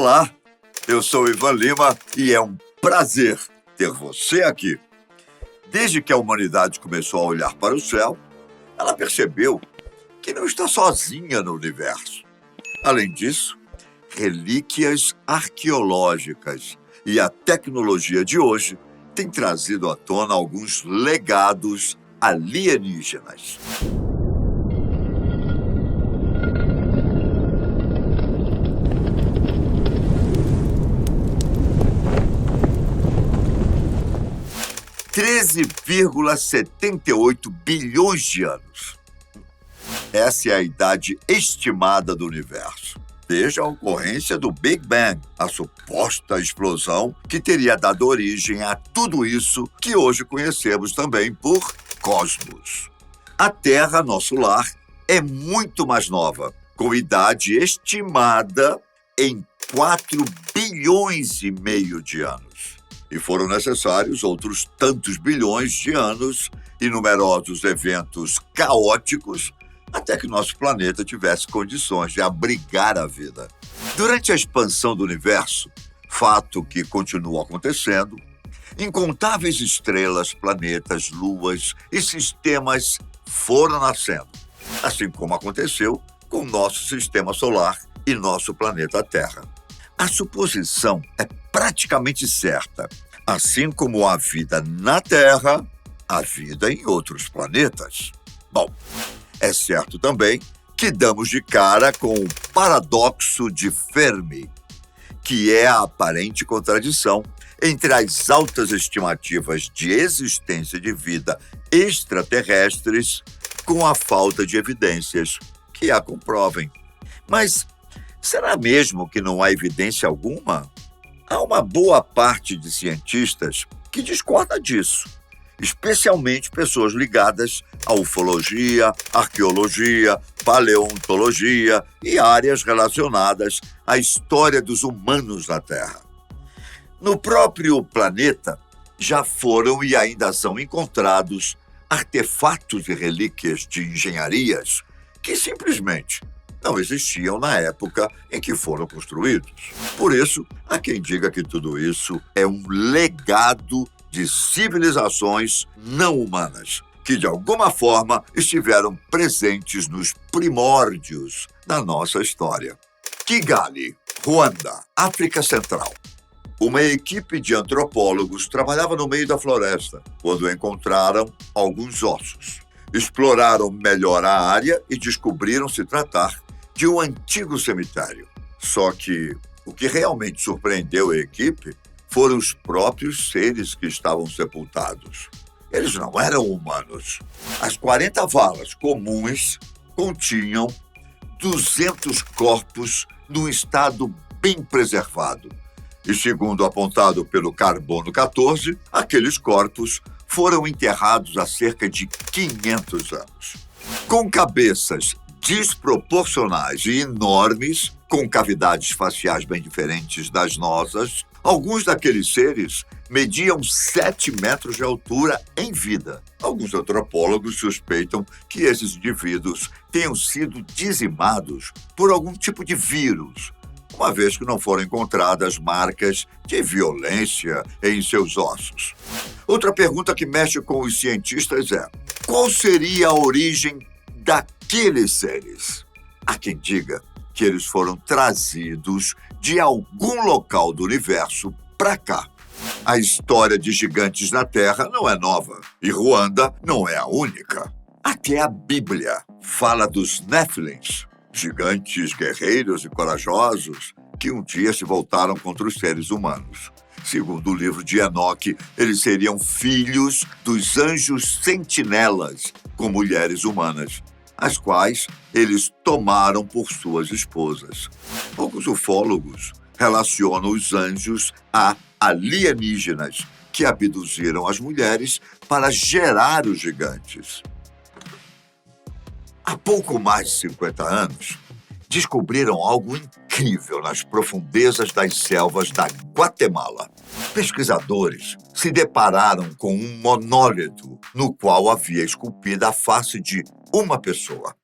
Olá, eu sou Ivan Lima e é um prazer ter você aqui. Desde que a humanidade começou a olhar para o céu, ela percebeu que não está sozinha no universo. Além disso, relíquias arqueológicas e a tecnologia de hoje têm trazido à tona alguns legados alienígenas. $13,78 bilhões de anos. Essa é a idade estimada do universo. Desde a ocorrência do Big Bang, a suposta explosão que teria dado origem a tudo isso que hoje conhecemos também por cosmos. A Terra, nosso lar, é muito mais nova, com idade estimada em 4,5 bilhões de anos. E foram necessários outros tantos bilhões de anos e numerosos eventos caóticos até que nosso planeta tivesse condições de abrigar a vida. Durante a expansão do universo, fato que continua acontecendo, incontáveis estrelas, planetas, luas e sistemas foram nascendo, assim como aconteceu com nosso sistema solar e nosso planeta Terra. A suposição é praticamente certa. Assim como a vida na Terra, a vida em outros planetas. Bom, é certo também que damos de cara com o paradoxo de Fermi, que é a aparente contradição entre as altas estimativas de existência de vida extraterrestres com a falta de evidências que a comprovem. Mas será mesmo que não há evidência alguma? Há uma boa parte de cientistas que discorda disso, especialmente pessoas ligadas à ufologia, arqueologia, paleontologia e áreas relacionadas à história dos humanos na Terra. No próprio planeta, já foram e ainda são encontrados artefatos e relíquias de engenharias que simplesmente não existiam na época em que foram construídos. Por isso, há quem diga que tudo isso é um legado de civilizações não humanas, que de alguma forma estiveram presentes nos primórdios da nossa história. Kigali, Ruanda, África Central. Uma equipe de antropólogos trabalhava no meio da floresta quando encontraram alguns ossos. Exploraram melhor a área e descobriram se tratar de um antigo cemitério. Só que o que realmente surpreendeu a equipe foram os próprios seres que estavam sepultados. Eles não eram humanos. As 40 valas comuns continham 200 corpos num estado bem preservado. E segundo apontado pelo Carbono 14, aqueles corpos foram enterrados há cerca de 500 anos. Com cabeças desproporcionais e enormes, com cavidades faciais bem diferentes das nossas, alguns daqueles seres mediam 7 metros de altura em vida. Alguns antropólogos suspeitam que esses indivíduos tenham sido dizimados por algum tipo de vírus, uma vez que não foram encontradas marcas de violência em seus ossos. Outra pergunta que mexe com os cientistas é: qual seria a origem daqueles seres? Há quem diga que eles foram trazidos de algum local do universo para cá. A história de gigantes na Terra não é nova, e Ruanda não é a única. Até a Bíblia fala dos Néfilins, gigantes guerreiros e corajosos que um dia se voltaram contra os seres humanos. Segundo o livro de Enoque, eles seriam filhos dos anjos sentinelas com mulheres humanas, as quais eles tomaram por suas esposas. Poucos ufólogos relacionam os anjos a alienígenas que abduziram as mulheres para gerar os gigantes. Há pouco mais de 50 anos, descobriram algo incrível nas profundezas das selvas da Guatemala. Pesquisadores se depararam com um monólito no qual havia esculpida a face de uma pessoa.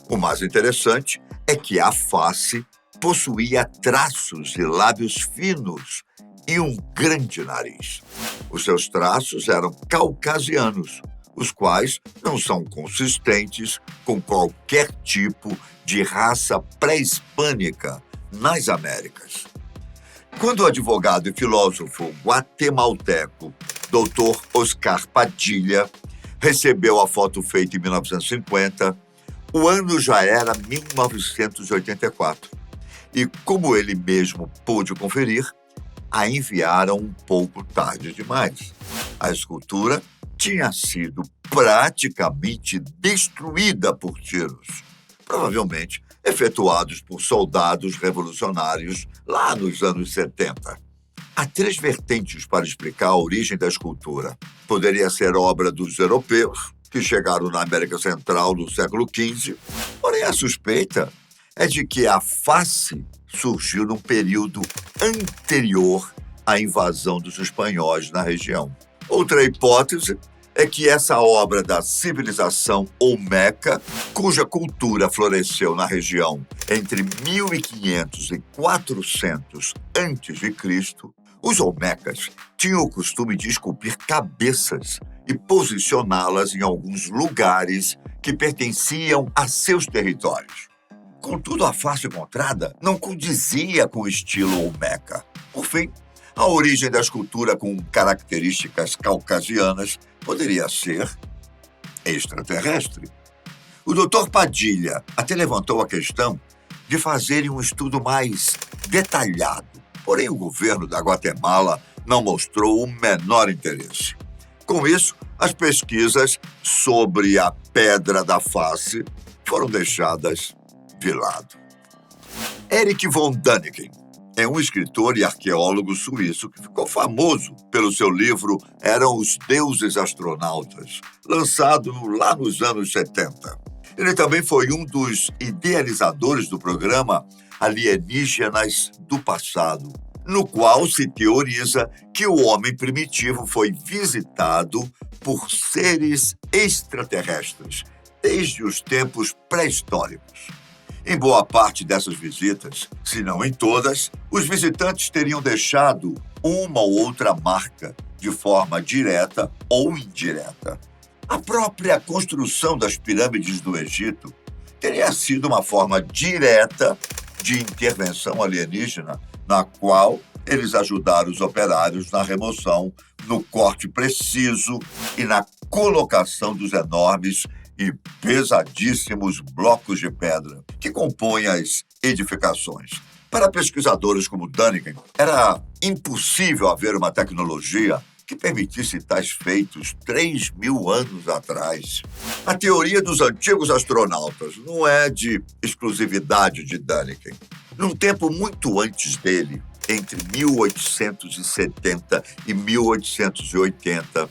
O mais interessante é que a face possuía traços e lábios finos e um grande nariz. Os seus traços eram caucasianos, os quais não são consistentes com qualquer tipo de raça pré-hispânica nas Américas. Quando o advogado e filósofo guatemalteco Dr. Oscar Padilha recebeu a foto feita em 1950, o ano já era 1984. E, como ele mesmo pôde conferir, a enviaram um pouco tarde demais. A escultura tinha sido praticamente destruída por tiros, provavelmente efetuados por soldados revolucionários lá nos anos 70. Há três vertentes para explicar a origem da escultura. Poderia ser obra dos europeus, que chegaram na América Central no século XV, porém a suspeita é de que a face surgiu num período anterior à invasão dos espanhóis na região. Outra hipótese é que essa obra da civilização Olmeca, cuja cultura floresceu na região entre 1500 e 400 a.C., os Olmecas tinham o costume de esculpir cabeças e posicioná-las em alguns lugares que pertenciam a seus territórios. Contudo, a face encontrada não condizia com o estilo Olmeca. Por fim, a origem da escultura com características caucasianas poderia ser extraterrestre. O Dr. Padilha até levantou a questão de fazerem um estudo mais detalhado, porém o governo da Guatemala não mostrou o menor interesse. Com isso, as pesquisas sobre a pedra da face foram deixadas de lado. Erich von Däniken é um escritor e arqueólogo suíço que ficou famoso pelo seu livro Eram os Deuses Astronautas, lançado lá nos anos 70. Ele também foi um dos idealizadores do programa Alienígenas do Passado, no qual se teoriza que o homem primitivo foi visitado por seres extraterrestres desde os tempos pré-históricos. Em boa parte dessas visitas, se não em todas, os visitantes teriam deixado uma ou outra marca de forma direta ou indireta. A própria construção das pirâmides do Egito teria sido uma forma direta de intervenção alienígena, na qual eles ajudaram os operários na remoção, no corte preciso e na colocação dos enormes e pesadíssimos blocos de pedra que compõem as edificações. Para pesquisadores como Däniken, era impossível haver uma tecnologia que permitisse tais feitos 3.000 anos atrás. A teoria dos antigos astronautas não é de exclusividade de Däniken. Num tempo muito antes dele, entre 1870 e 1880,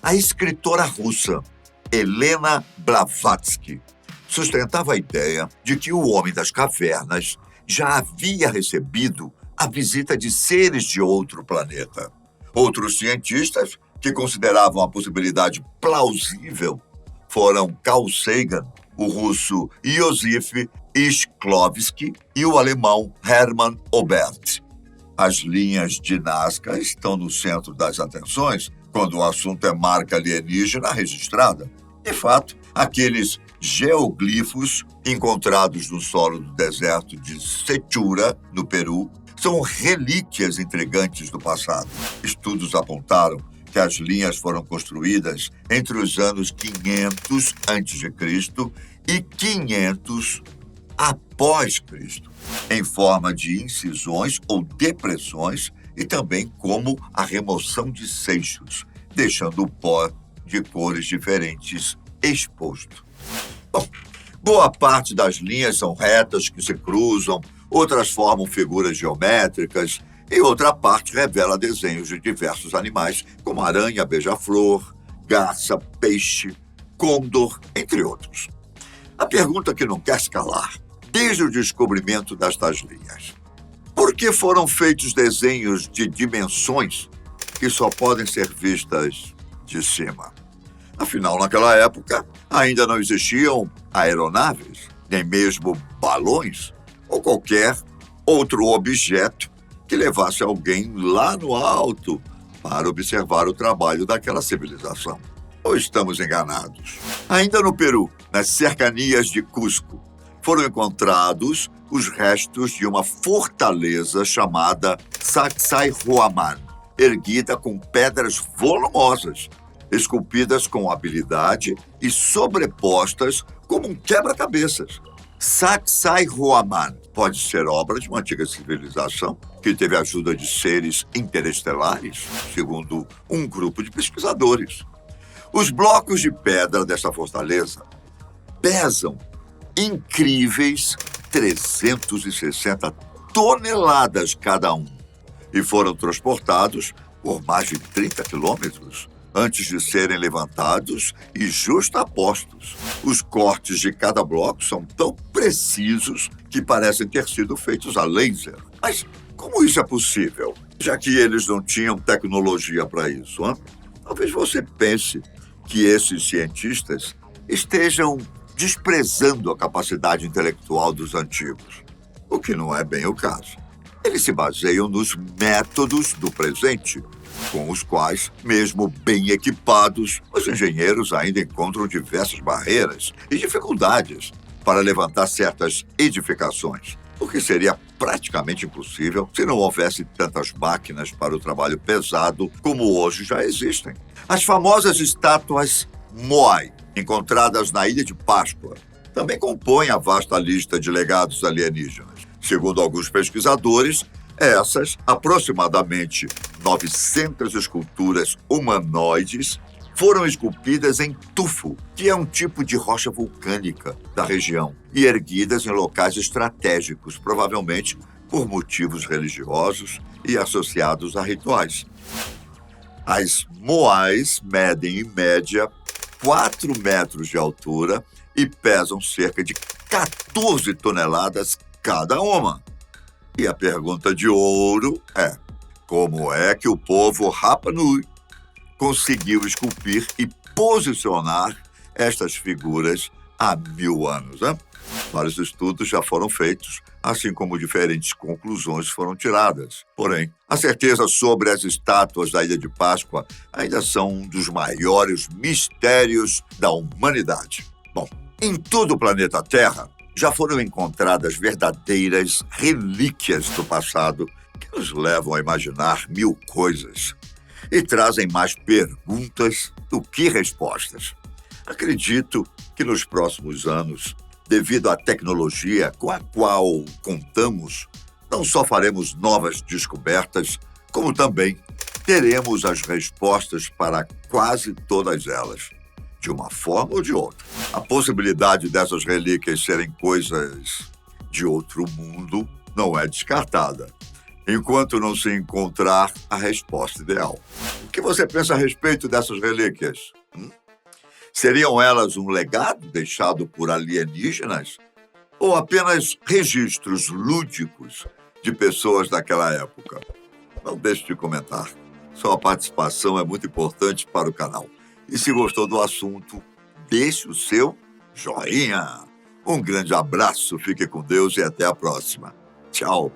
a escritora russa Helena Blavatsky sustentava a ideia de que o homem das cavernas já havia recebido a visita de seres de outro planeta. Outros cientistas que consideravam a possibilidade plausível foram Carl Sagan, o russo Iosif Shklovsky e o alemão Hermann Oberth. As linhas de Nazca estão no centro das atenções quando o assunto é marca alienígena registrada. De fato, aqueles geoglifos encontrados no solo do deserto de Sechura, no Peru, são relíquias intrigantes do passado. Estudos apontaram que as linhas foram construídas entre os anos 500 a.C. e 500 após Cristo, em forma de incisões ou depressões e também como a remoção de seixos, deixando o pó de cores diferentes exposto. Bom, boa parte das linhas são retas que se cruzam, outras formam figuras geométricas e outra parte revela desenhos de diversos animais, como aranha, beija-flor, garça, peixe, côndor, entre outros. A pergunta que não quer se calar, desde o descobrimento destas linhas: por que foram feitos desenhos de dimensões que só podem ser vistas de cima? Afinal, naquela época, ainda não existiam aeronaves, nem mesmo balões ou qualquer outro objeto que levasse alguém lá no alto para observar o trabalho daquela civilização. Ou estamos enganados? Ainda no Peru, nas cercanias de Cusco, foram encontrados os restos de uma fortaleza chamada Sacsayhuaman, erguida com pedras volumosas, esculpidas com habilidade e sobrepostas como um quebra-cabeças. Sacsayhuaman pode ser obra de uma antiga civilização que teve a ajuda de seres interestelares, segundo um grupo de pesquisadores. Os blocos de pedra dessa fortaleza pesam incríveis 360 toneladas cada um e foram transportados por mais de 30 quilômetros antes de serem levantados e justapostos. Os cortes de cada bloco são tão precisos que parecem ter sido feitos a laser. Mas como isso é possível, já que eles não tinham tecnologia para isso? Hein? Talvez você pense que esses cientistas estejam desprezando a capacidade intelectual dos antigos, o que não é bem o caso. Eles se baseiam nos métodos do presente, com os quais, mesmo bem equipados, os engenheiros ainda encontram diversas barreiras e dificuldades para levantar certas edificações, o que seria praticamente impossível se não houvesse tantas máquinas para o trabalho pesado como hoje já existem. As famosas estátuas Moai, encontradas na Ilha de Páscoa, também compõem a vasta lista de legados alienígenas. Segundo alguns pesquisadores, essas aproximadamente 900 esculturas humanoides foram esculpidas em tufo, que é um tipo de rocha vulcânica da região, e erguidas em locais estratégicos, provavelmente por motivos religiosos e associados a rituais. As moais medem, em média, 4 metros de altura e pesam cerca de 14 toneladas cada uma. E a pergunta de ouro é: como é que o povo Rapa Nui conseguiu esculpir e posicionar estas figuras há 1000 anos? Hein? Vários estudos já foram feitos, assim como diferentes conclusões foram tiradas. Porém, a certeza sobre as estátuas da Ilha de Páscoa ainda são um dos maiores mistérios da humanidade. Bom, em todo o planeta Terra, já foram encontradas verdadeiras relíquias do passado que nos levam a imaginar 1000 coisas e trazem mais perguntas do que respostas. Acredito que nos próximos anos, devido à tecnologia com a qual contamos, não só faremos novas descobertas, como também teremos as respostas para quase todas elas, de uma forma ou de outra. A possibilidade dessas relíquias serem coisas de outro mundo não é descartada, enquanto não se encontrar a resposta ideal. O que você pensa a respeito dessas relíquias? Seriam elas um legado deixado por alienígenas? Ou apenas registros lúdicos de pessoas daquela época? Não deixe de comentar. Sua participação é muito importante para o canal. E se gostou do assunto, deixe o seu joinha. Um grande abraço, fique com Deus e até a próxima. Tchau!